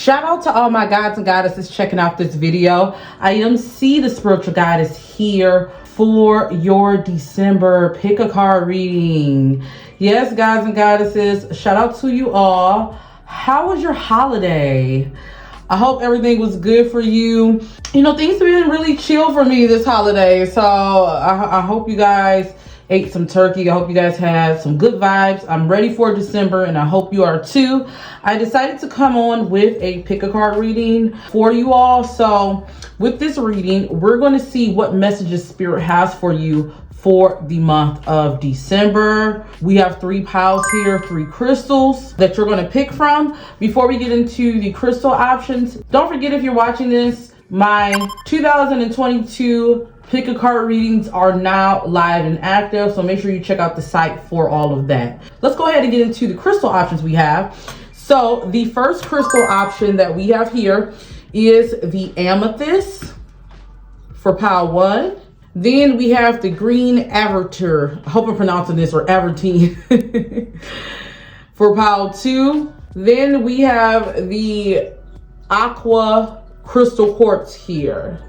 Shout out to all my gods and goddesses checking out this video. I am C, the spiritual goddess, here for your December pick a card reading. Yes, gods and goddesses, shout out to you all. How was your holiday? I hope everything was good for you. You know, things have been really chill for me this holiday. So I hope you guys ate some turkey. I hope you guys had some good vibes. I'm ready for December and I hope you are too. I decided to come on with a pick a card reading for you all. So with this reading, we're going to see what messages Spirit has for you for the month of December. We have 3 piles here, 3 crystals that you're going to pick from. Before we get into the crystal options, don't forget, if you're watching this, my 2022 pick a card readings are now live and active, so make sure you check out the site for all of that. Let's go ahead and get into the crystal options we have. So the first crystal option that we have here is the amethyst for pile 1. Then we have the green avertine. I hope I'm pronouncing this, or avertine, for pile 2. Then we have the aqua crystal quartz here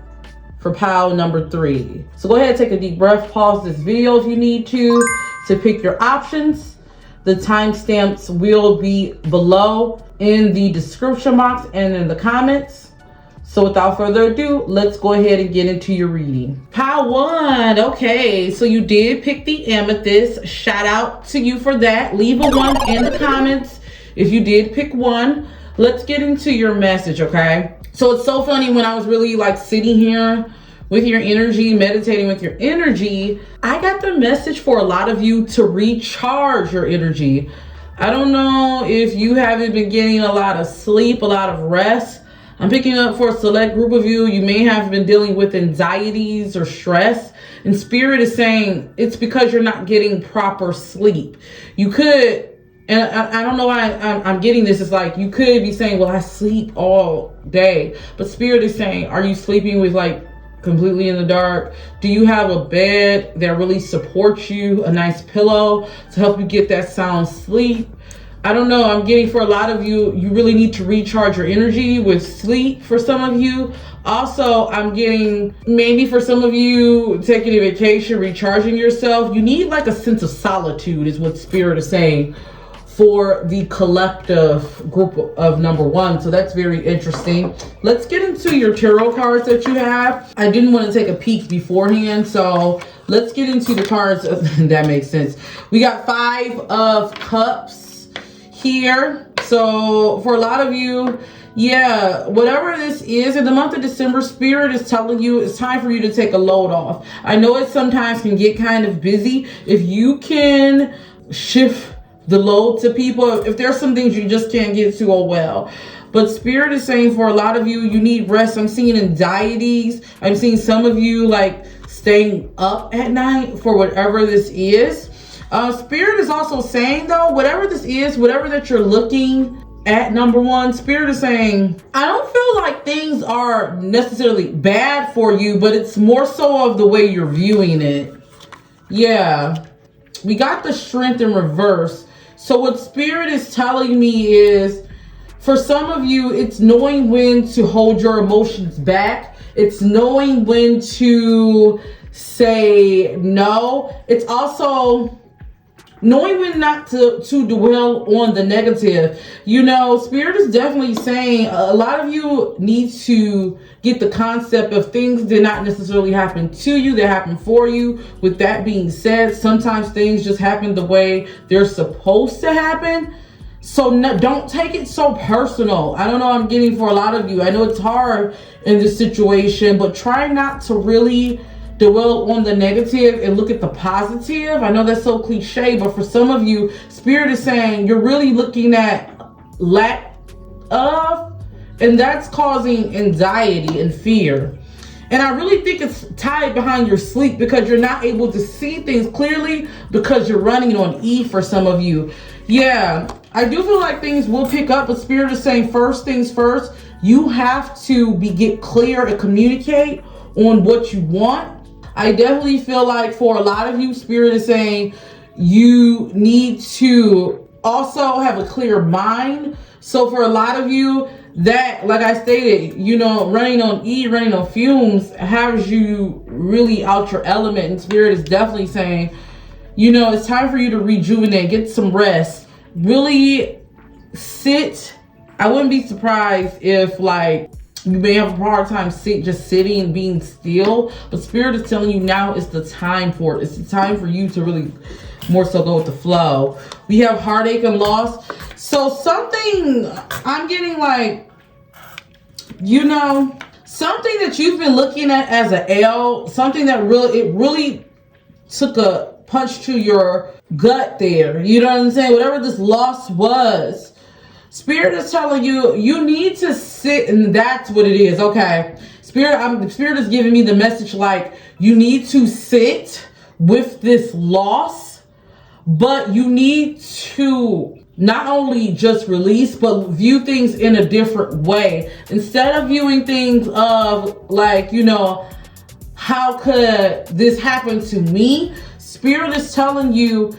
for pile number 3. So go ahead and take a deep breath, pause this video if you need to pick your options. The timestamps will be below in the description box and in the comments. So without further ado, let's go ahead and get into your reading. Pile 1, okay, so you did pick the amethyst. Shout out to you for that. Leave a 1 in the comments if you did pick 1. Let's get into your message, okay? So it's so funny, when I was really like sitting here with your energy, meditating with your energy, I got the message for a lot of you to recharge your energy. I don't know if you haven't been getting a lot of sleep, a lot of rest. I'm picking up for a select group of you. You may have been dealing with anxieties or stress, and Spirit is saying it's because you're not getting proper sleep. You could, and I don't know why I'm getting this. It's like you could be saying, well, I sleep all day. But Spirit is saying, are you sleeping with like completely in the dark? Do you have a bed that really supports you, a nice pillow to help you get that sound sleep? I don't know. I'm getting for a lot of you, you really need to recharge your energy with sleep for some of you. Also, I'm getting maybe for some of you taking a vacation, recharging yourself. You need like a sense of solitude is what Spirit is saying for the collective group of number 1. So that's very interesting. Let's get into your tarot cards that you have. I didn't want to take a peek beforehand, so let's get into the cards. That makes sense. We got 5 of Cups here. So for a lot of you, yeah, whatever this is in the month of December, Spirit is telling you it's time for you to take a load off. I know it sometimes can get kind of busy. If you can shift the load to people, if there's some things you just can't get to, oh well. But Spirit is saying for a lot of you, you need rest. I'm seeing anxieties. I'm seeing some of you like staying up at night for whatever this is. Spirit is also saying, though, whatever this is, whatever that you're looking at, number 1, Spirit is saying, I don't feel like things are necessarily bad for you, but it's more so of the way you're viewing it. Yeah, we got the Strength in reverse. So what Spirit is telling me is, for some of you, it's knowing when to hold your emotions back. It's knowing when to say no. It's also knowing when not to dwell on the negative. You know, Spirit is definitely saying a lot of you need to get the concept of things did not necessarily happen to you, they happen for you. With that being said, sometimes things just happen the way they're supposed to happen. So don't take it so personal. I don't know, I'm getting for a lot of you. I know it's hard in this situation, but try not to really dwell on the negative and look at the positive. I know that's so cliche, but for some of you, Spirit is saying you're really looking at lack of, and that's causing anxiety and fear. And I really think it's tied behind your sleep, because you're not able to see things clearly because you're running on E for some of you. Yeah, I do feel like things will pick up, but Spirit is saying first things first, you have to get clear and communicate on what you want. I definitely feel like for a lot of you, Spirit is saying you need to also have a clear mind. So for a lot of you, that, like I stated, you know, running on E, running on fumes has you really out your element. And Spirit is definitely saying, you know, it's time for you to rejuvenate, get some rest, really sit. I wouldn't be surprised if, like, you may have a hard time just sitting and being still, but Spirit is telling you now is the time for it. It's the time for you to really more so go with the flow. We have heartache and loss. So something, I'm getting like, you know, something that you've been looking at as an L, something that really took a punch to your gut there. You know what I'm saying? Whatever this loss was, Spirit is telling you, you need to sit, and that's what it is. Okay. Spirit is giving me the message like, you need to sit with this loss, but you need to not only just release, but view things in a different way. Instead of viewing things of like, you know, how could this happen to me? Spirit is telling you,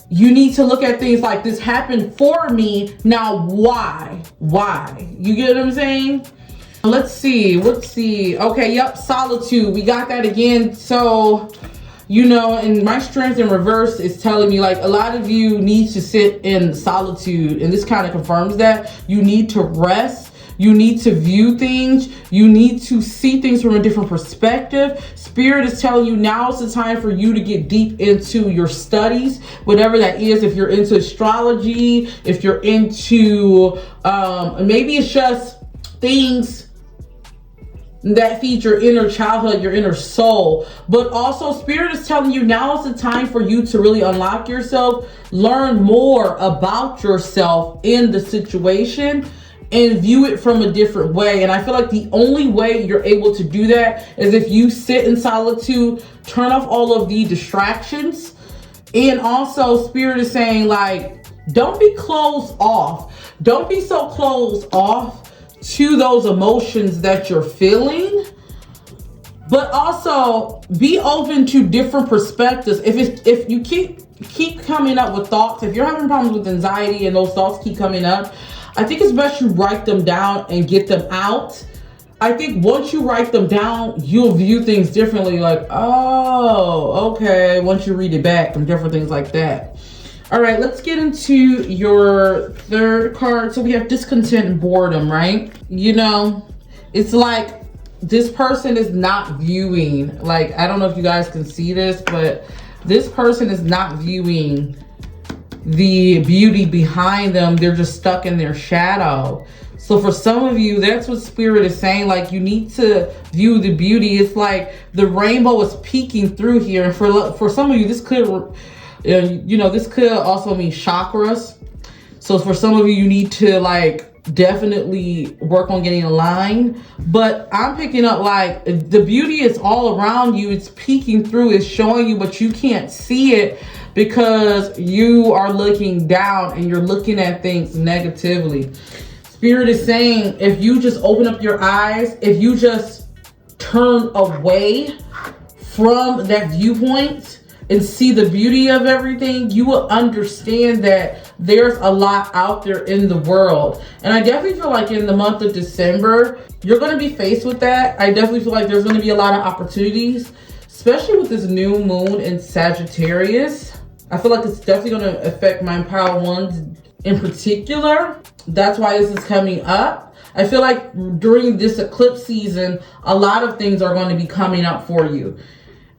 you need to look at things like, this happened for me. Now, why? You get what I'm saying? Let's see. Okay, yep, solitude. We got that again. So, you know, and my strength in reverse is telling me like a lot of you need to sit in solitude. And this kind of confirms that. You need to rest. You need to view things. You need to see things from a different perspective. Spirit is telling you now is the time for you to get deep into your studies, whatever that is. If you're into astrology, if you're into, maybe it's just things that feed your inner childhood, your inner soul. But also Spirit is telling you now is the time for you to really unlock yourself, learn more about yourself in the situation, and view it from a different way. And I feel like the only way you're able to do that is if you sit in solitude, turn off all of the distractions. And also Spirit is saying like, don't be closed off. Don't be so closed off to those emotions that you're feeling, but also be open to different perspectives. If you keep coming up with thoughts, if you're having problems with anxiety and those thoughts keep coming up, I think it's best you write them down and get them out. I think once you write them down, you'll view things differently. Like, oh, okay. Once you read it back and different things like that. All right, let's get into your third card. So we have discontent and boredom, right? You know, it's like this person is not viewing, like, I don't know if you guys can see this, but this person is not viewing the beauty behind them. They're just stuck in their shadow. So for some of you, that's what Spirit is saying. Like, you need to view the beauty. It's like the rainbow is peeking through here. And for some of you, this could, you know, this could also mean chakras. So for some of you, you need to like definitely work on getting aligned. But I'm picking up like the beauty is all around you. It's peeking through. It's showing you, but you can't see it because you are looking down and you're looking at things negatively. Spirit is saying, if you just open up your eyes, if you just turn away from that viewpoint and see the beauty of everything, you will understand that there's a lot out there in the world. And I definitely feel like in the month of December, you're going to be faced with that. I definitely feel like there's going to be a lot of opportunities, especially with this new moon in Sagittarius. I feel like it's definitely going to affect my empowered ones in particular. That's why this is coming up. I feel like during this eclipse season, a lot of things are going to be coming up for you.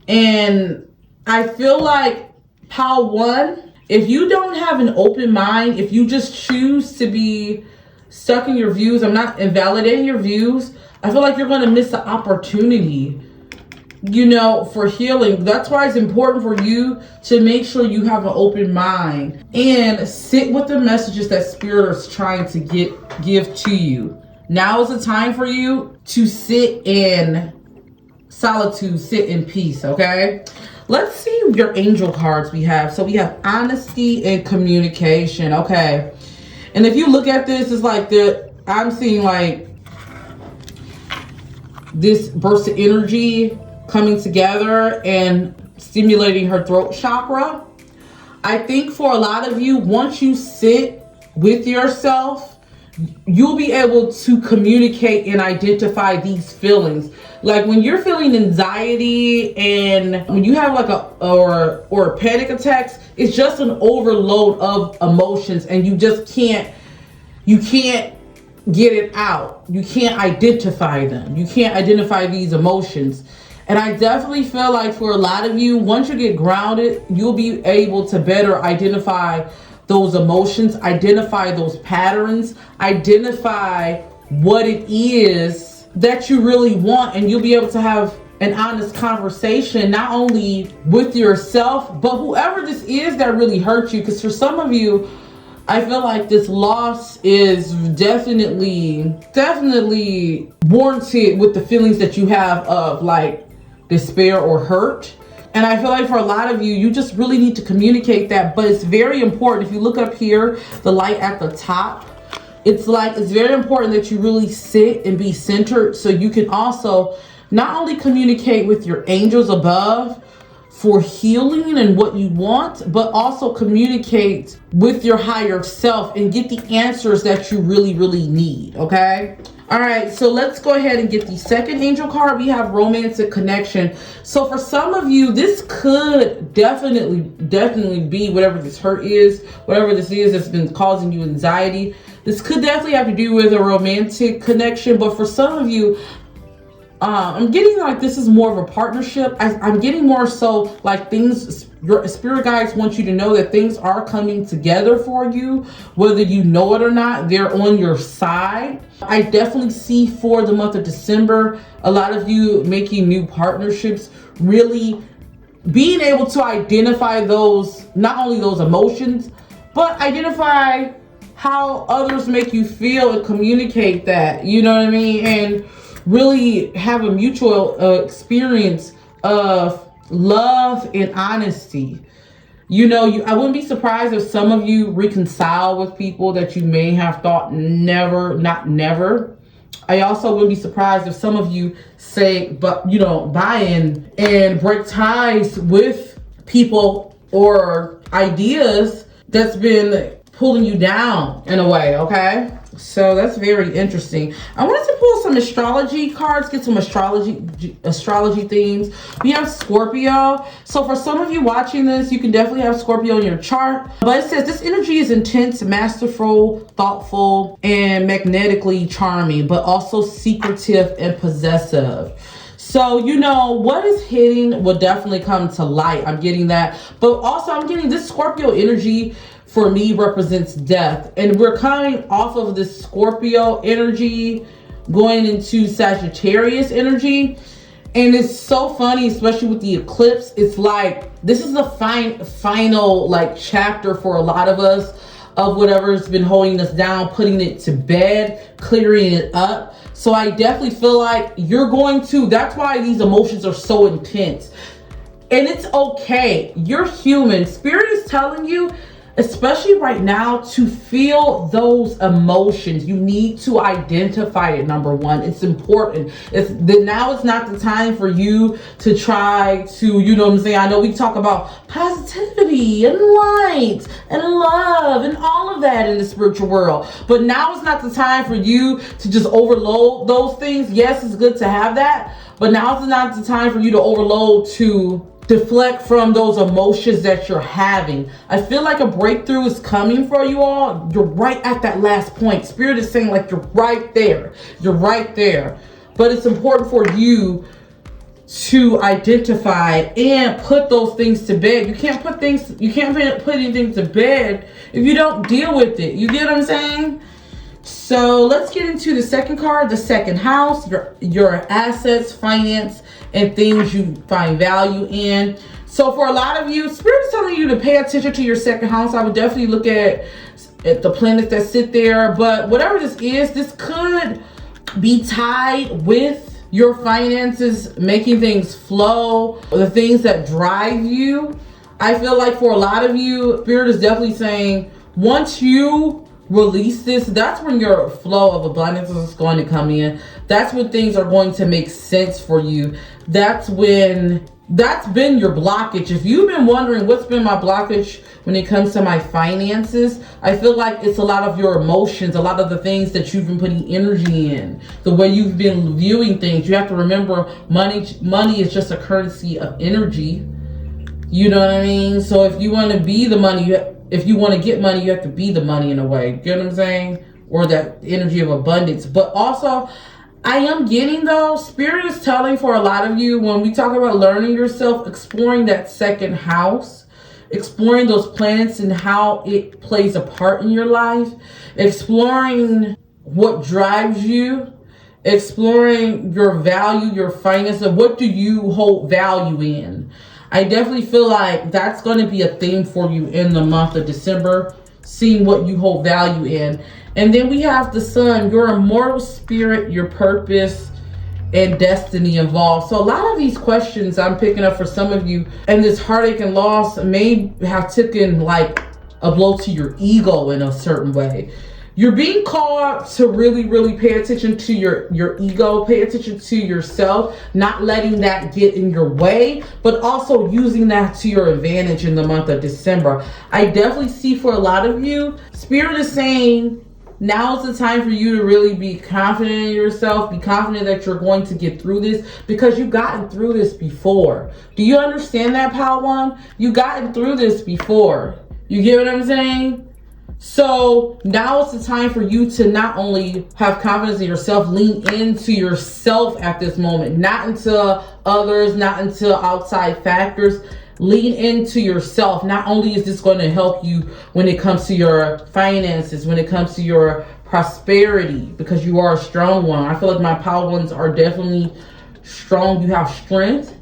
And I feel like Pile 1, if you don't have an open mind, if you just choose to be stuck in your views, I'm not invalidating your views, I feel like you're going to miss the opportunity, you know, for healing. That's why it's important for you to make sure you have an open mind and sit with the messages that Spirit is trying to give to you. Now is the time for you to sit in solitude, sit in peace, okay? Let's see your angel cards we have. So we have honesty and communication, okay? And if you look at this, it's like I'm seeing like this burst of energy coming together and stimulating her throat chakra. I think for a lot of you, once you sit with yourself you'll be able to communicate and identify these feelings. Like when you're feeling anxiety and when you have like or panic attacks, it's just an overload of emotions and you can't get it out. You can't identify them. You can't identify these emotions. And I definitely feel like for a lot of you, once you get grounded, you'll be able to better identify those emotions, identify those patterns, identify what it is that you really want, and you'll be able to have an honest conversation, not only with yourself, but whoever this is that really hurt you. Because for some of you, I feel like this loss is definitely warranted with the feelings that you have of like despair or hurt. And I feel like for a lot of you, you just really need to communicate that. But it's very important. If you look up here, the light at the top, it's very important that you really sit and be centered so you can also not only communicate with your angels above for healing and what you want, but also communicate with your higher self and get the answers that you really, really need, okay? All right, so let's go ahead and get the second angel card. We have romantic connection. So for some of you, this could definitely be whatever this hurt is, whatever this is that's been causing you anxiety. This could definitely have to do with a romantic connection, but for some of you, I'm getting like this is more of a partnership. I'm getting more so like things, your spirit guides want you to know that things are coming together for you, whether you know it or not. They're on your side. I definitely see for the month of December, a lot of you making new partnerships, really being able to identify those, not only those emotions, but identify how others make you feel and communicate that, you know what I mean? And really have a mutual experience of love and honesty. You know, I wouldn't be surprised if some of you reconcile with people that you may have thought never. I also wouldn't be surprised if some of you say, but you know, buy in and break ties with people or ideas that's been pulling you down in a way, okay? So that's very interesting. I wanted to pull some astrology cards, get some astrology themes. We have Scorpio. So for some of you watching this, you can definitely have Scorpio in your chart. But it says this energy is intense, masterful, thoughtful, and magnetically charming, but also secretive and possessive. So, you know, what is hidden will definitely come to light. I'm getting that. But also I'm getting this Scorpio energy for me represents death. And we're coming off of this Scorpio energy going into Sagittarius energy. And it's so funny, especially with the eclipse. It's like, this is the final like chapter for a lot of us of whatever's been holding us down, putting it to bed, clearing it up. So I definitely feel like you're going to, that's why these emotions are so intense. And it's okay. You're human. Spirit is telling you, especially right now, to feel those emotions. You need to identify it, number one. It's important. Now it's not the time for you to try to, you know what I'm saying? I know we talk about positivity and light and love and all of that in the spiritual world. But now is not the time for you to just overload those things. Yes, it's good to have that. But now is not the time for you to overload to deflect from those emotions that you're having. I feel like a breakthrough is coming for you all. You're right at that last point. Spirit is saying like you're right there. You're right there. But it's important for you to identify and put those things to bed. You can't put anything to bed if you don't deal with it. You get what I'm saying? So let's get into the second card, the second house, your assets, finance, and things you find value in. So for a lot of you, Spirit is telling you to pay attention to your second house. I would definitely look at the planets that sit there. But whatever this is, this could be tied with your finances, making things flow, the things that drive you. I feel like for a lot of you, Spirit is definitely saying, once you release this, that's when your flow of abundance is going to come in. That's when things are going to make sense for you. That's when That's been your blockage. If you've been wondering what's been my blockage when it comes to my finances, I feel like it's a lot of your emotions, a lot of the things that you've been putting energy in, the way you've been viewing things. You have to remember, money is just a currency of energy. You know what I mean? So if you want to be the money, if you want to get money, you have to be the money in a way. You get what I'm saying? Or that energy of abundance. But also, I am getting, though, Spirit is telling for a lot of you, when we talk about learning yourself, exploring that second house, exploring those planets and how it plays a part in your life, exploring what drives you, exploring your value, your finances, what do you hold value in? I definitely feel like that's going to be a theme for you in the month of December, seeing what you hold value in. And then we have the sun, your immortal spirit, your purpose, and destiny involved. So a lot of these questions I'm picking up for some of you, and this heartache and loss may have taken like a blow to your ego in a certain way. You're being called to really, really pay attention to your ego, pay attention to yourself, not letting that get in your way, but also using that to your advantage in the month of December. I definitely see for a lot of you, Spirit is saying, now is the time for you to really be confident in yourself, be confident that you're going to get through this, because you've gotten through this before. Do you understand that, Power One? You've gotten through this before. You get what I'm saying? So now it's the time for you to not only have confidence in yourself, lean into yourself at this moment, not into others, not into outside factors. Lean into yourself. Not only is this going to help you when it comes to your finances, when it comes to your prosperity, because you are a strong one. I feel like my Power Ones are definitely strong. You have strength,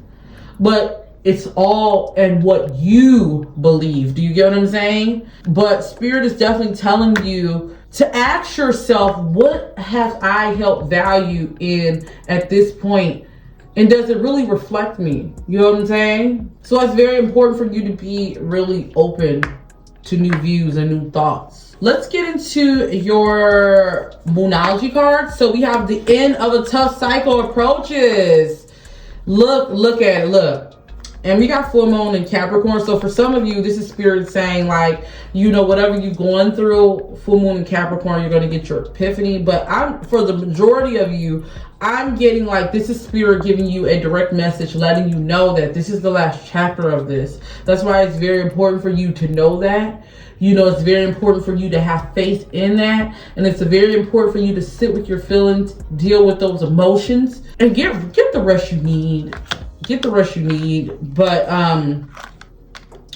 but it's all in what you believe. Do you get what I'm saying? But Spirit is definitely telling you to ask yourself, what have I held value in at this point? And does it really reflect me? You know what I'm saying? So it's very important for you to be really open to new views and new thoughts. Let's get into your Moonology cards. So we have the end of a tough cycle approaches. Look at it, look. And we got full moon in Capricorn. So for some of you, this is Spirit saying, like, you know, whatever you're going through, full moon in Capricorn, you're going to get your epiphany. But for the majority of you, I'm getting like, this is Spirit giving you a direct message, letting you know that this is the last chapter of this. That's why it's very important for you to know that. You know, it's very important for you to have faith in that. And it's very important for you to sit with your feelings, deal with those emotions, and get the rest you need. Get the rest you need. But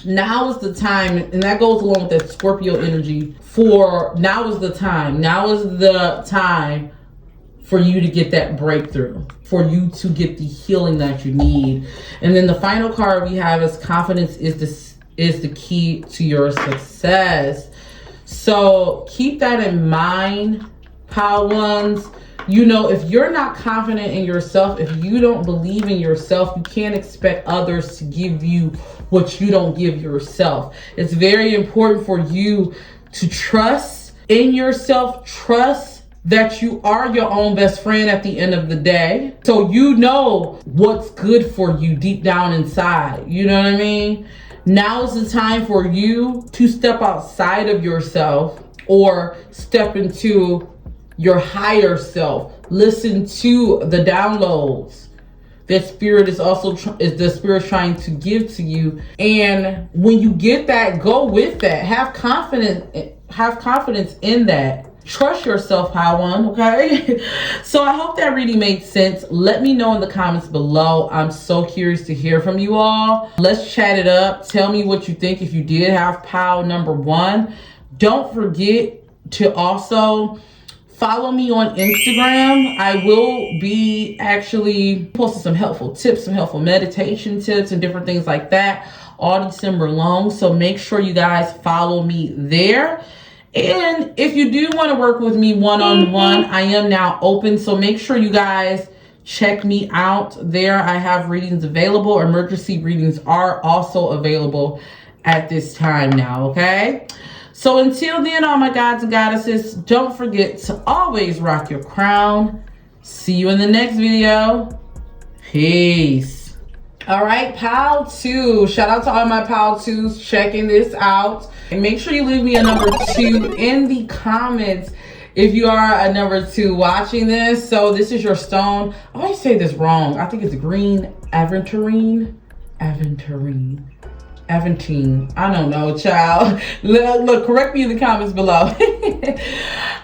now is the time, and that goes along with that Scorpio energy, now is the time for you to get that breakthrough, for you to get the healing that you need. And then the final card we have is confidence is the key to your success. So keep that in mind, Power Ones. You know, if you're not confident in yourself, if you don't believe in yourself, you can't expect others to give you what you don't give yourself. It's very important for you to trust in yourself, trust that you are your own best friend at the end of the day. So you know what's good for you deep down inside. You know what I mean? Now is the time for you to step outside of yourself or step into your higher self. Listen to the downloads that Spirit is also the Spirit trying to give to you. And when you get that, go with that. Have confidence in that. Trust yourself, Power One, okay? So I hope that reading made sense. Let me know in the comments below. I'm so curious to hear from you all. Let's chat it up. Tell me what you think if you did have Power number 1. Don't forget to also follow me on Instagram. I will be actually posting some helpful tips, some helpful meditation tips and different things like that all December long. So make sure you guys follow me there. And if you do want to work with me one-on-one, I am now open. So make sure you guys check me out there. I have readings available. Emergency readings are also available at this time now, okay? So until then, all my gods and goddesses, don't forget to always rock your crown. See you in the next video. Peace. All right, pile 2. Shout out to all my pile 2s checking this out. And make sure you leave me a number 2 in the comments if you are a number 2 watching this. So this is your stone. I always say this wrong. I think it's green aventurine. Aventine. I don't know, child. Look, correct me in the comments below.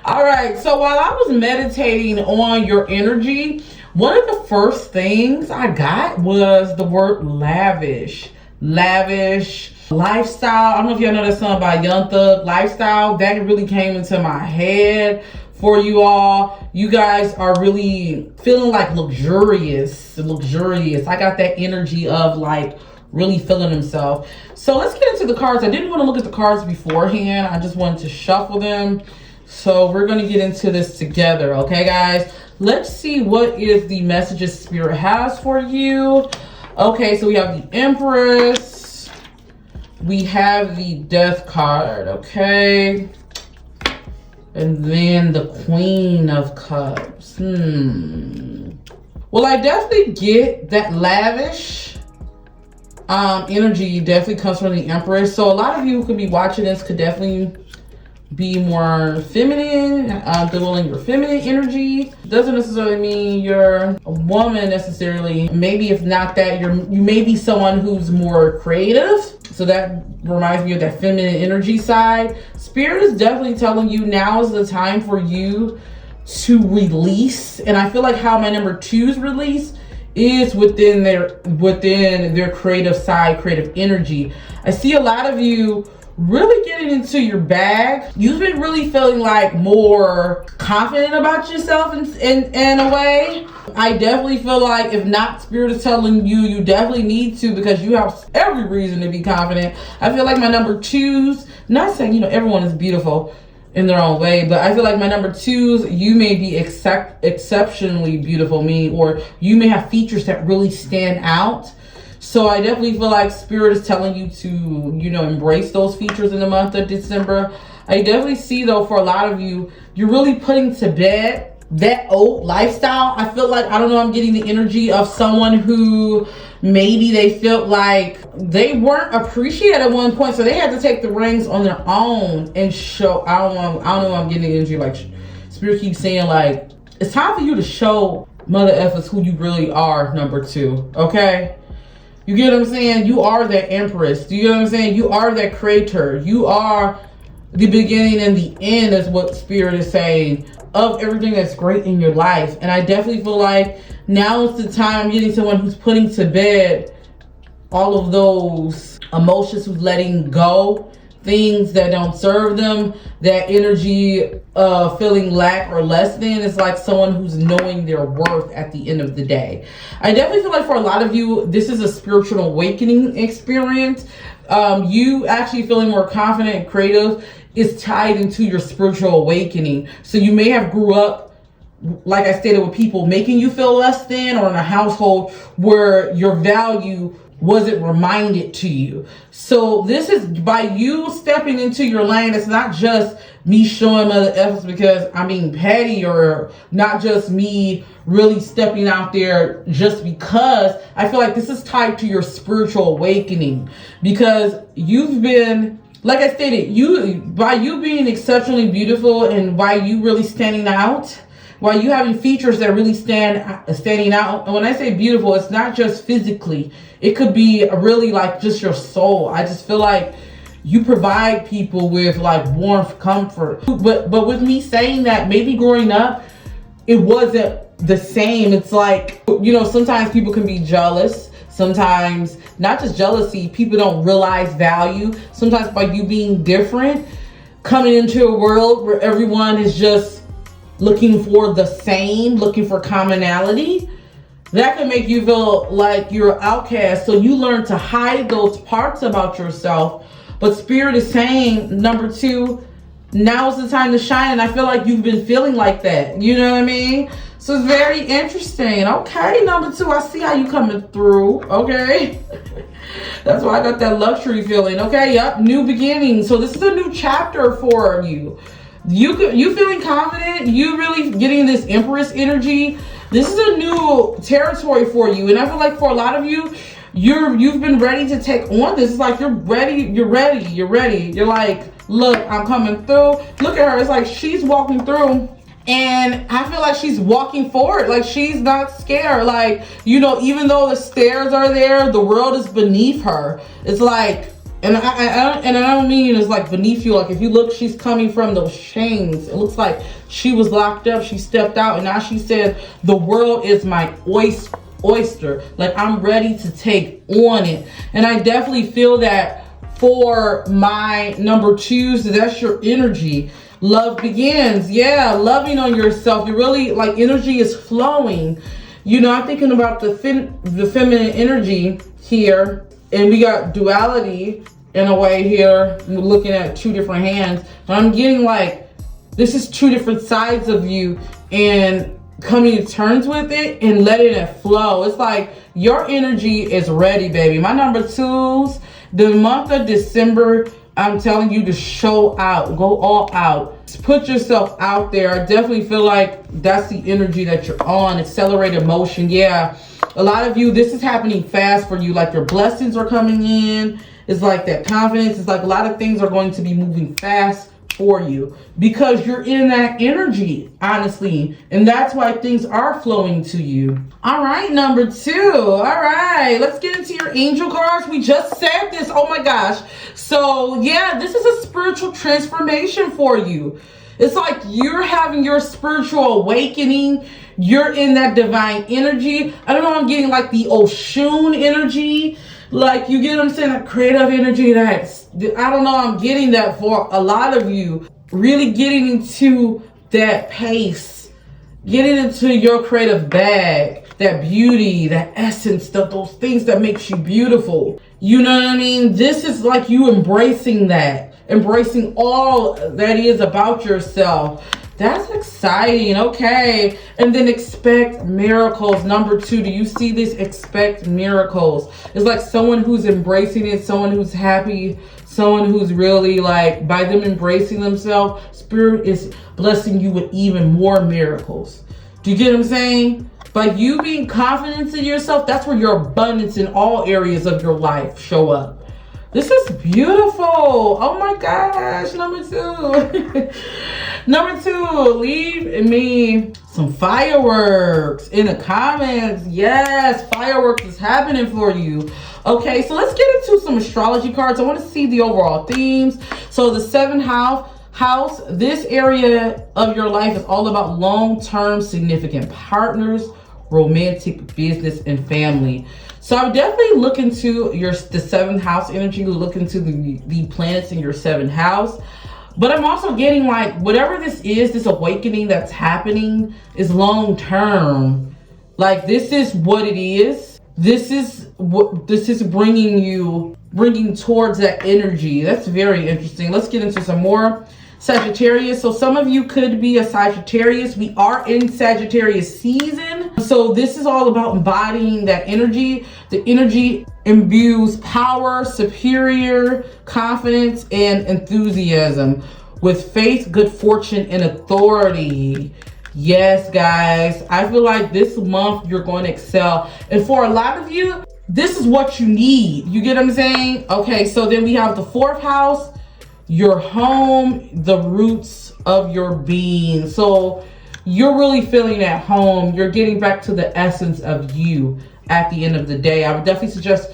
All right, so while I was meditating on your energy, one of the first things I got was the word lavish. Lavish, lifestyle. I don't know if y'all know that song by Young Thug, Lifestyle. That really came into my head for you all. You guys are really feeling like luxurious. I got that energy of like really feeling himself. So let's get into the cards. I didn't want to look at the cards beforehand. I just wanted to shuffle them. So we're going to get into this together. Okay, guys? Let's see what is the messages Spirit has for you. Okay, so we have the Empress. We have the Death card, okay? And then the Queen of Cups. Well, I definitely get that lavish energy definitely comes from the Empress. So a lot of you who could be watching this could definitely be more feminine, dealing your feminine energy. Doesn't necessarily mean you're a woman necessarily. Maybe if not that, you may be someone who's more creative. So that reminds me of that feminine energy side. Spirit is definitely telling you now is the time for you to release. And I feel like how my number 2's release is within their creative side, creative energy. I see a lot of you really getting into your bag. You've been really feeling like more confident about yourself in a way. I definitely feel like if not, Spirit is telling you, you definitely need to, because you have every reason to be confident. I feel like my number 2's, not saying, everyone is beautiful in their own way, but I feel like my number 2's, you may be exceptionally beautiful, or you may have features that really stand out. So I definitely feel like Spirit is telling you to, embrace those features in the month of December. I definitely see, though, for a lot of you, you're really putting to bed that old lifestyle. I feel like, I don't know, I'm getting the energy of someone who maybe they felt like they weren't appreciated at one point, so they had to take the reins on their own and show. I don't know, I'm getting the energy like Spirit keeps saying, like, it's time for you to show Mother Effers who you really are, number 2, okay? You get what I'm saying? You are that Empress. Do you get what I'm saying? You are that creator. You are the beginning and the end, is what Spirit is saying, of everything that's great in your life. And I definitely feel like now is the time getting someone who's putting to bed all of those emotions, who's letting go things that don't serve them, that energy of feeling lack or less than. Is like someone who's knowing their worth at the end of the day. I definitely feel like for a lot of you, this is a spiritual awakening experience. You actually feeling more confident and creative is tied into your spiritual awakening. So you may have grew up, like I stated, with people making you feel less than, or in a household where your value wasn't reminded to you. So this is by you stepping into your lane. It's not just me showing Mother Effers because I'm being petty, or not just me really stepping out there just because. I feel like this is tied to your spiritual awakening, because you've been, like I stated, by you being exceptionally beautiful, and by you really standing out, while you having features that really standing out. And when I say beautiful, it's not just physically. It could be really like just your soul. I just feel like you provide people with like warmth, comfort. But with me saying that, maybe growing up, it wasn't the same. It's like, sometimes people can be jealous. Sometimes, not just jealousy, people don't realize value. Sometimes by you being different, coming into a world where everyone is just looking for the same, looking for commonality, that can make you feel like you're an outcast. So you learn to hide those parts about yourself. But Spirit is saying, number 2, now's the time to shine. And I feel like you've been feeling like that. You know what I mean? So it's very interesting. Okay, number 2, I see how you coming through. Okay. That's why I got that luxury feeling. Okay, yep, new beginning. So this is a new chapter for you. You feeling confident, you really getting this Empress energy. This is a new territory for you. And I feel like for a lot of you, you've been ready to take on this. It's like you're ready. You're like, look, I'm coming through. Look at her. It's like she's walking through. And I feel like she's walking forward. Like she's not scared. Like, you know, even though the stairs are there, the world is beneath her. It's like, and I don't mean it's like beneath you. Like if you look, she's coming from those chains. It looks like she was locked up. She stepped out, and now she said, the world is my oyster. Like I'm ready to take on it. And I definitely feel that for my number 2s. So that's your energy. Love begins. Yeah, loving on yourself. You really, like, energy is flowing. You know, I'm thinking about the feminine energy here. And we got duality in a way here. We're looking at 2 different hands. And I'm getting like, this is 2 different sides of you. And coming to terms with it and letting it flow. It's like your energy is ready, baby. My number 2s, the month of December, I'm telling you to show out, go all out, put yourself out there. I definitely feel like that's the energy that you're on. Accelerated motion. Yeah, a lot of you, this is happening fast for you. Like your blessings are coming in. It's like that confidence. It's like a lot of things are going to be moving fast for you because you're in that energy, honestly. And that's why things are flowing to you. All right, number 2. All right, let's get into your angel cards. We just said this. Oh my gosh. So yeah, this is a spiritual transformation for you. It's like you're having your spiritual awakening. You're in that divine energy. I don't know, I'm getting like the Oshun energy. Like, you get what I'm saying? That creative energy, that's, I don't know, I'm getting that for a lot of you. Really getting into that pace. Getting into your creative bag. That beauty, that essence, those things that makes you beautiful. You know what I mean? This is like you embracing that. Embracing all that is about yourself. That's exciting. Okay. And then expect miracles. Number 2, do you see this? Expect miracles. It's like someone who's embracing it, someone who's happy, someone who's really like, by them embracing themselves, Spirit is blessing you with even more miracles. Do you get what I'm saying? By you being confident in yourself, that's where your abundance in all areas of your life show up. This is beautiful. Oh my gosh, number 2. Number 2, leave me some fireworks in the comments. Yes, fireworks is happening for you. Okay, so let's get into some astrology cards. I want to see the overall themes. So the 7th house, this area of your life is all about long-term significant partners, romantic, business, and family. So I would definitely look into the 7th house energy, look into the planets in your 7th house. But I'm also getting like, whatever this is, this awakening that's happening is long term. Like, this is what it is. This is bringing towards that energy. That's very interesting. Let's get into some more. Sagittarius. So some of you could be a Sagittarius. We are in Sagittarius season. So this is all about embodying that energy. The energy imbues power, superior confidence, and enthusiasm with faith, good fortune, and authority. Yes, guys. I feel like this month you're going to excel. And for a lot of you, this is what you need. You get what I'm saying? Okay, so then we have the 4th house. Your home, the roots of your being. So you're really feeling at home. You're getting back to the essence of you at the end of the day. I would definitely suggest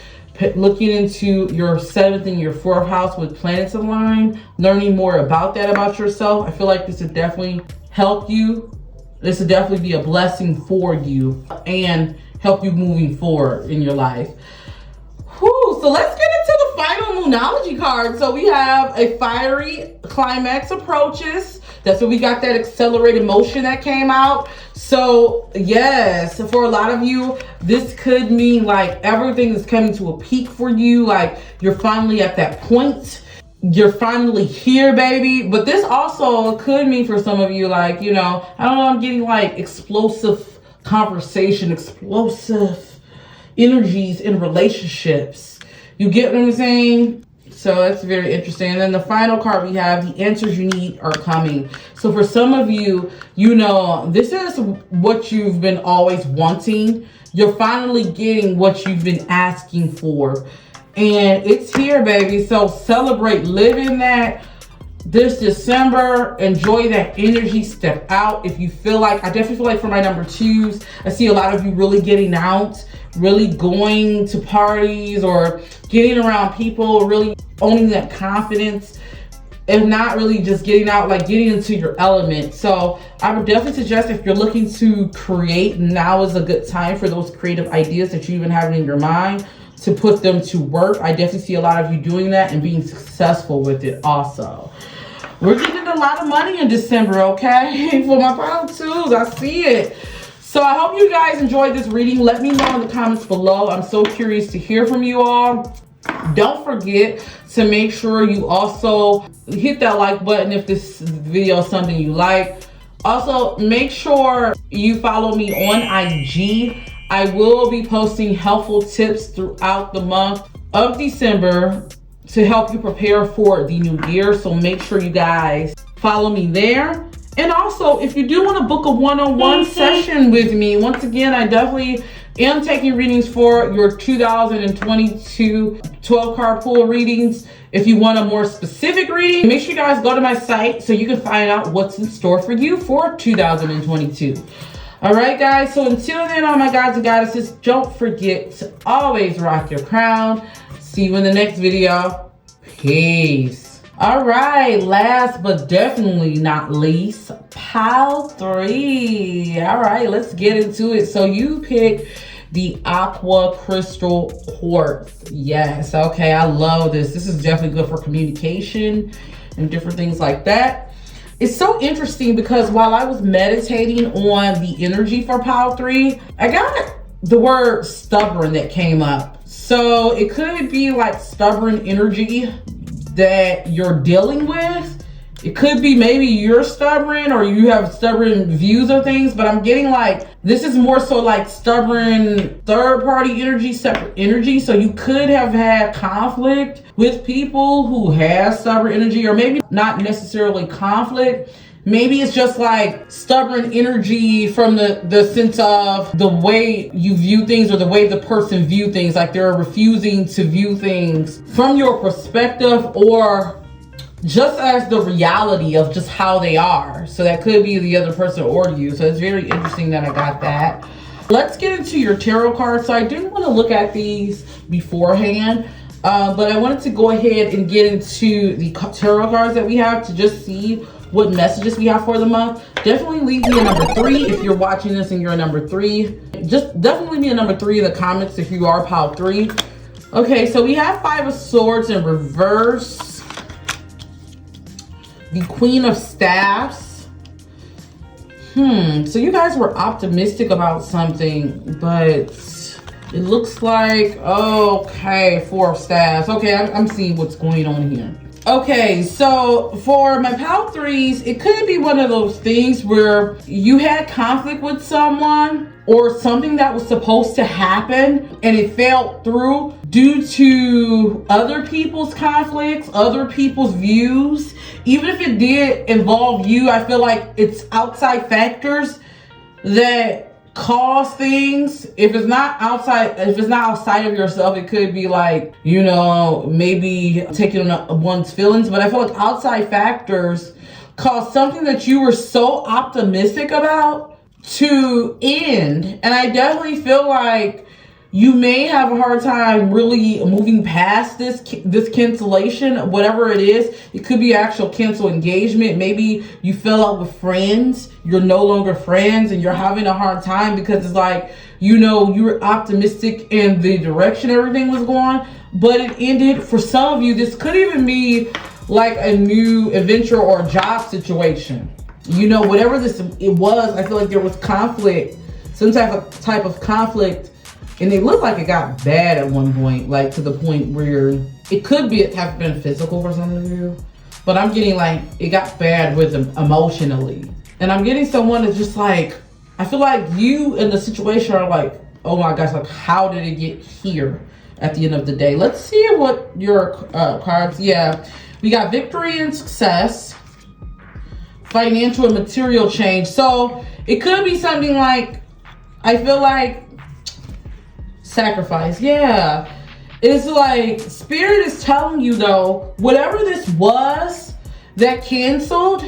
looking into your 7th and your 4th house with planets aligned, learning more about that about yourself. I feel like this would definitely help you. This would definitely be a blessing for you and help you moving forward in your life. Whew, so let's get into the final Moonology card. So we have a fiery climax approaches. That's where we got that accelerated motion that came out. So yes, for a lot of you, this could mean like everything is coming to a peak for you. Like you're finally at that point. You're finally here, baby. But this also could mean for some of you, like, you know, I don't know, I'm getting like explosive conversation, explosive energies in relationships. You get what I'm saying? So that's very interesting. And then the final card we have, the answers you need are coming. So for some of you, you know, this is what you've been always wanting. You're finally getting what you've been asking for. And it's here, baby. So celebrate living that this December. Enjoy that energy. Step out. If you feel like, I definitely feel like for my number twos, I see a lot of you really getting out, really going to parties or getting around people, really owning that confidence, and not really just getting out, like getting into your element. So I would definitely suggest, if you're looking to create, now is a good time for those creative ideas that you've been having in your mind to put them to work. I definitely see a lot of you doing that and being successful with it also. We're getting a lot of money in December, okay? For my pile twos, I see it. So I hope you guys enjoyed this reading. Let me know in the comments below. I'm so curious to hear from you all. Don't forget to make sure you also hit that like button if this video is something you like. Also, make sure you follow me on IG. I will be posting helpful tips throughout the month of December to help you prepare for the new year. So make sure you guys follow me there. And also, if you do want to book a one-on-one session with me, once again, I definitely am taking readings for your 2022 12-card pool readings. If you want a more specific reading, make sure you guys go to my site so you can find out what's in store for you for 2022. All right, guys. So until then, all my guys and goddesses, don't forget to always rock your crown. See you in the next video. Peace. All right, last but definitely not least, pile 3. All right, let's get into it. So you pick the aqua crystal quartz. Yes, okay, I love this. This is definitely good for communication and different things like that. It's so interesting because while I was meditating on the energy for pile 3, I got the word stubborn that came up. So it could be like stubborn energy that you're dealing with. It could be maybe you're stubborn or you have stubborn views of things, but I'm getting like, this is more so like stubborn third party energy, separate energy. So you could have had conflict with people who have stubborn energy, or maybe not necessarily conflict. Maybe it's just like stubborn energy from the sense of the way you view things or the way the person view things. Like they're refusing to view things from your perspective or just as the reality of just how they are. So that could be the other person or you. So it's very interesting that I got that. Let's get into your tarot cards. So I didn't want to look at these beforehand, but I wanted to go ahead and get into the tarot cards that we have to just see what messages we have for the month. Definitely leave me a number 3 if you're watching this and you're a number 3. Just definitely leave me a number 3 in the comments if you are pile 3. Okay, so we have 5 of Swords in reverse, the Queen of Staffs. So you guys were optimistic about something, but it looks like, okay, 4 of Staffs. Okay, I'm seeing what's going on here. Okay, so for my pile 3s, it could be one of those things where you had conflict with someone or something that was supposed to happen and it fell through due to other people's conflicts, other people's views. Even if it did involve you, I feel like it's outside factors that cause things. If it's not outside of yourself, it could be like, you know, maybe taking on one's feelings. But I feel like outside factors cause something that you were so optimistic about to end. And I definitely feel like you may have a hard time really moving past this cancellation, whatever it is. It could be actual cancel engagement. Maybe you fell out with friends. You're no longer friends and you're having a hard time because it's like, you know, you were optimistic in the direction everything was going, but it ended. For some of you, this could even be like a new adventure or a job situation. You know, whatever it was, I feel like there was conflict, some type of conflict. And it looked like it got bad at one point, like to the point where it could have been physical for some of you. But I'm getting like, it got bad with them emotionally. And I'm getting someone that's just like, I feel like you in the situation are like, oh my gosh, like how did it get here? at the end of the day. Let's see what your cards, yeah. We got victory and success, financial and material change. So it could be something like, I feel like sacrifice. Yeah. It's like Spirit is telling you though, whatever this was that canceled,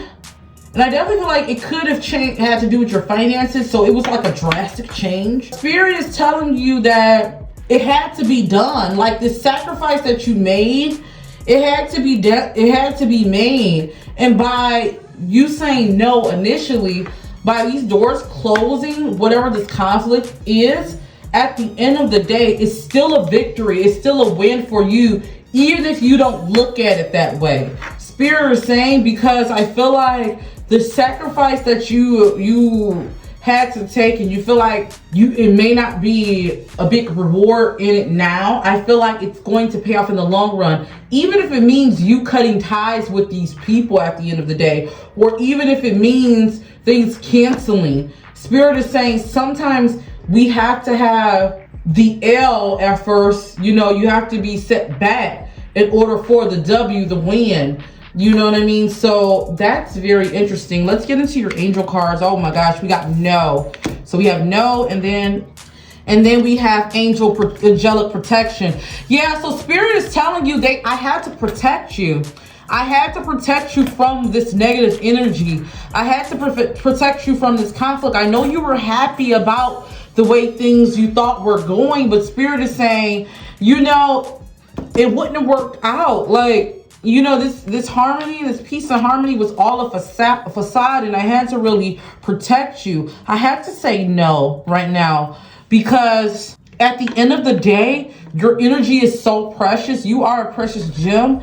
and I definitely feel like it could have had to do with your finances. So it was like a drastic change. Spirit is telling you that it had to be done. Like this sacrifice that you made, it had to be made. And by you saying no initially, by these doors closing, whatever this conflict is, at the end of the day, it's still a victory. It's still a win for you, even if you don't look at it that way. Spirit is saying, because I feel like the sacrifice that you had to take, and you feel like it may not be a big reward in it now, I feel like it's going to pay off in the long run, even if it means you cutting ties with these people at the end of the day, or even if it means things canceling. Spirit is saying sometimes we have to have the L at first, you have to be set back in order for the W, the win. You know what I mean? So that's very interesting. Let's get into your angel cards. Oh my gosh, we got no. So we have no, and then we have angelic protection. Yeah, so Spirit is telling you I had to protect you. I had to protect you from this negative energy. I had to protect you from this conflict. I know you were happy about the way things you thought were going, but Spirit is saying, it wouldn't have worked out. Like, this harmony, this peace and harmony was all a facade, and I had to really protect you. I had to say no right now, because at the end of the day, your energy is so precious. You are a precious gem.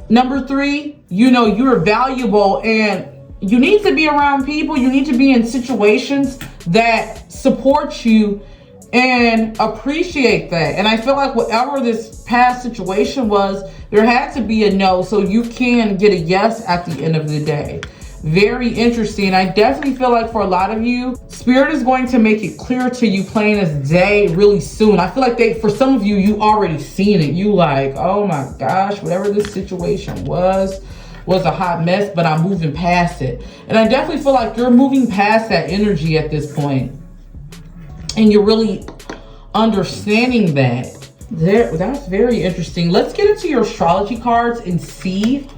Number 3, you're valuable, and you need to be around people. You need to be in situations that support you and appreciate that. And I feel like whatever this past situation was, there had to be a no, so you can get a yes at the end of the day. Very interesting. I definitely feel like for a lot of you, Spirit is going to make it clear to you plain as day really soon. I feel like for some of you, you already seen it. You like, oh my gosh, whatever this situation was a hot mess, but I'm moving past it. And I definitely feel like you're moving past that energy at this point. And you're really understanding that. That's very interesting. Let's get into your astrology cards and see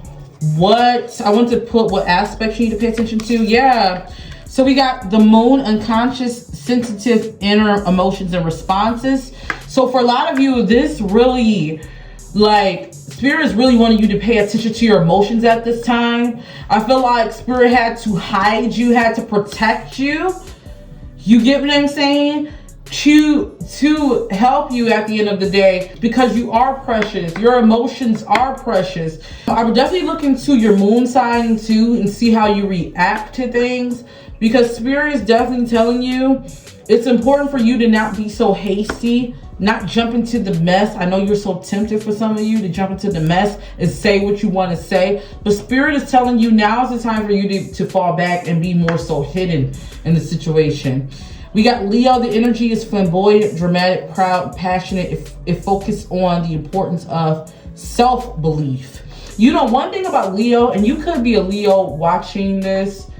what aspects you need to pay attention to. Yeah. So we got the moon, unconscious, sensitive, inner emotions and responses. So for a lot of you, this really, Spirit is really wanting you to pay attention to your emotions at this time. I feel like Spirit had to hide you, had to protect you. You get what I'm saying? To help you at the end of the day, because you are precious. Your emotions are precious. I would definitely look into your moon sign too and see how you react to things, because Spirit is definitely telling you it's important for you to not be so hasty, not jump into the mess. I know you're so tempted for some of you to jump into the mess and say what you want to say, but Spirit is telling you now's the time for you to fall back and be more so hidden in the situation. We got Leo. The energy is flamboyant, dramatic, proud, passionate. It focuses on the importance of self-belief. One thing about Leo, and you could be a Leo watching this.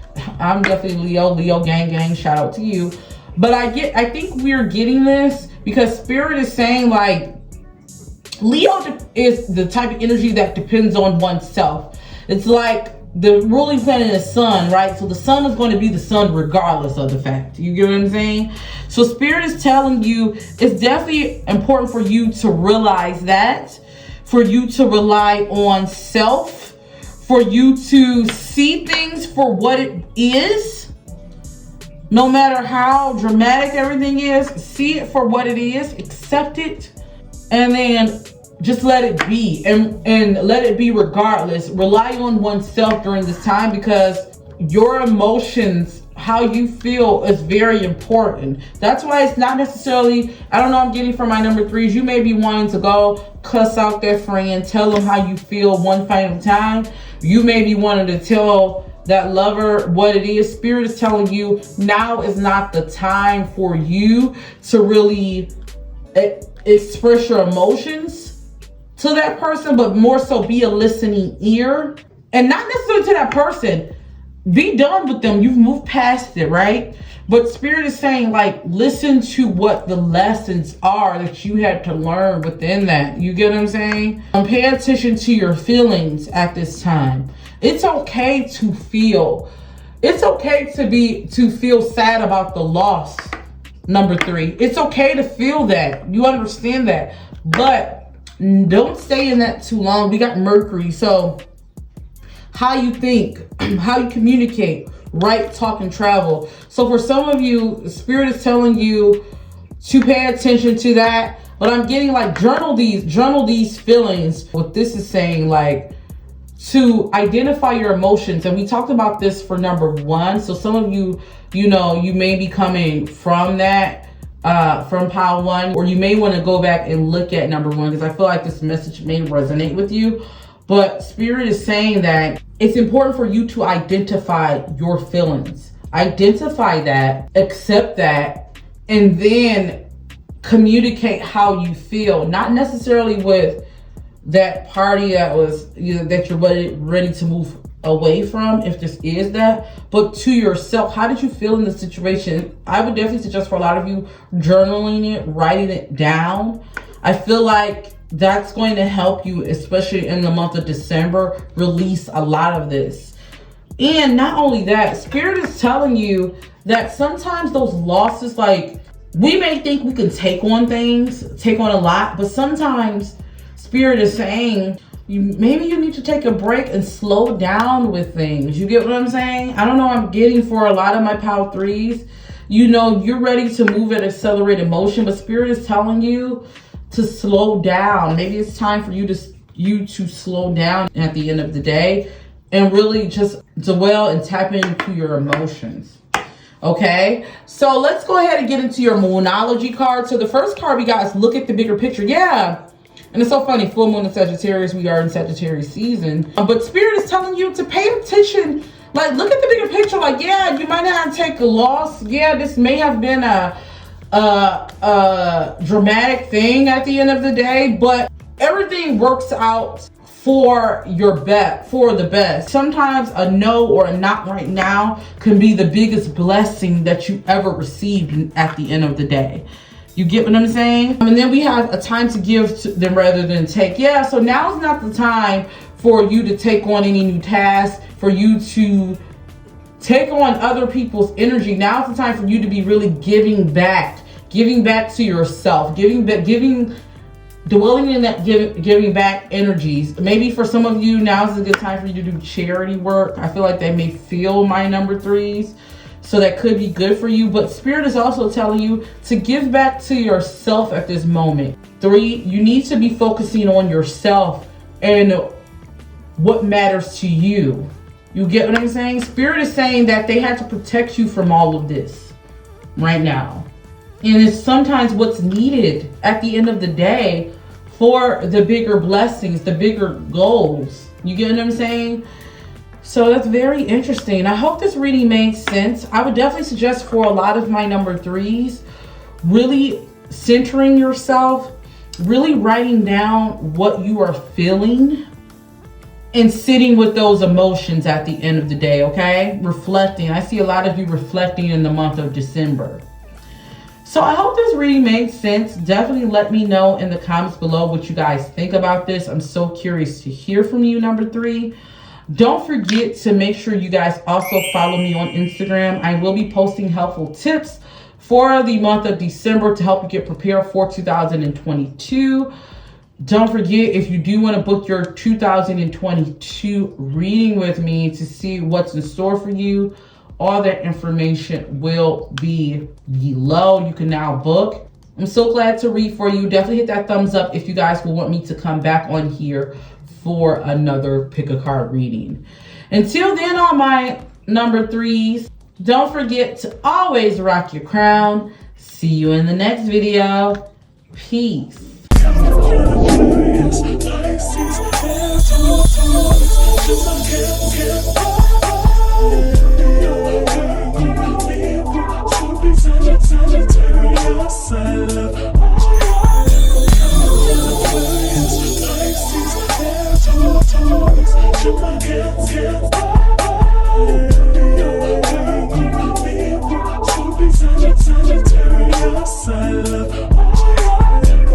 I'm definitely Leo gang, shout out to you. But I think we're getting this because Spirit is saying Leo is the type of energy that depends on oneself. It's like the ruling planet is sun, right? So the sun is going to be the sun regardless of the fact. You get what I'm saying? So Spirit is telling you it's definitely important for you to realize that, for you to rely on self, for you to see things for what it is. No matter how dramatic everything is, see it for what it is, accept it, and then just let it be, and let it be regardless. Rely on oneself during this time, because your emotions, how you feel, is very important. That's why it's not necessarily, I don't know, I'm getting from my number 3s, you may be wanting to go cuss out that friend, tell them how you feel one final time. You may be wanting to tell that lover what it is. Spirit is telling you now is not the time for you to really express your emotions to that person, but more so be a listening ear. And not necessarily to that person. Be done with them. You've moved past it, right? But Spirit is saying, like, listen to what the lessons are that you had to learn within that. You get what I'm saying? Pay attention to your feelings at this time. It's okay to feel. It's okay to feel sad about the loss. Number 3. It's okay to feel that. You understand that. But don't stay in that too long. We got Mercury. So how you think, how you communicate, write, talk, and travel. So for some of you, Spirit is telling you to pay attention to that. But I'm getting like journal these feelings. What this is saying, like, to identify your emotions. And we talked about this for number 1. So some of you, you know, you may be coming from that, from pile 1, or you may want to go back and look at number 1, because I feel like this message may resonate with you. But Spirit is saying that it's important for you to identify your feelings. Identify that, accept that, and then communicate how you feel. Not necessarily with that party that was, you know, that you're ready to move away from, if this is that, but to yourself. How did you feel in the situation? I would definitely suggest for a lot of you journaling it, writing it down. I feel like that's going to help you, especially in the month of December, release a lot of this. And not only that, Spirit is telling you that sometimes those losses, like, we may think we can take on a lot, but sometimes Spirit is saying maybe you need to take a break and slow down with things. You get what I'm saying? I don't know, I'm getting for a lot of my pile 3s, you know, you're ready to move at accelerated motion, but Spirit is telling you to slow down. Maybe it's time for you to slow down at the end of the day and really just dwell and tap into your emotions. Okay, so let's go ahead and get into your Moonology card. So the first card we got is look at the bigger picture. Yeah, and it's so funny, full moon in Sagittarius, we are in Sagittarius season. But Spirit is telling you to pay attention. Like, look at the bigger picture. Like, yeah, you might not take a loss. Yeah, this may have been a dramatic thing at the end of the day, but everything works out for the best. Sometimes a no or a not right now can be the biggest blessing that you ever received at the end of the day. You get what I'm saying? And then we have a time to give to them rather than take. Yeah, so now's not the time for you to take on any new tasks, for you to take on other people's energy. Now's the time for you to be really giving back to yourself, dwelling in that giving back energies. Maybe for some of you, now's a good time for you to do charity work. I feel like they may feel my number 3s, so that could be good for you. But Spirit is also telling you to give back to yourself at this moment. 3, you need to be focusing on yourself and what matters to you. You get what I'm saying? Spirit is saying that they had to protect you from all of this right now. And it's sometimes what's needed at the end of the day for the bigger blessings, the bigger goals. You get what I'm saying? So that's very interesting. I hope this reading made sense. I would definitely suggest for a lot of my number 3s, really centering yourself, really writing down what you are feeling and sitting with those emotions at the end of the day, okay? Reflecting. I see a lot of you reflecting in the month of December. So I hope this reading made sense. Definitely let me know in the comments below what you guys think about this. I'm so curious to hear from you, number 3. Don't forget to make sure you guys also follow me on Instagram. I will be posting helpful tips for the month of December to help you get prepared for 2022. Don't forget, if you do want to book your 2022 reading with me to see what's in store for you, all that information will be below. You can now book. I'm so glad to read for you. Definitely hit that thumbs up if you guys will want me to come back on here for another pick a card reading. Until then, all my number 3s, don't forget to always rock your crown. See you in the next video. Peace. Sagittarius, I love love.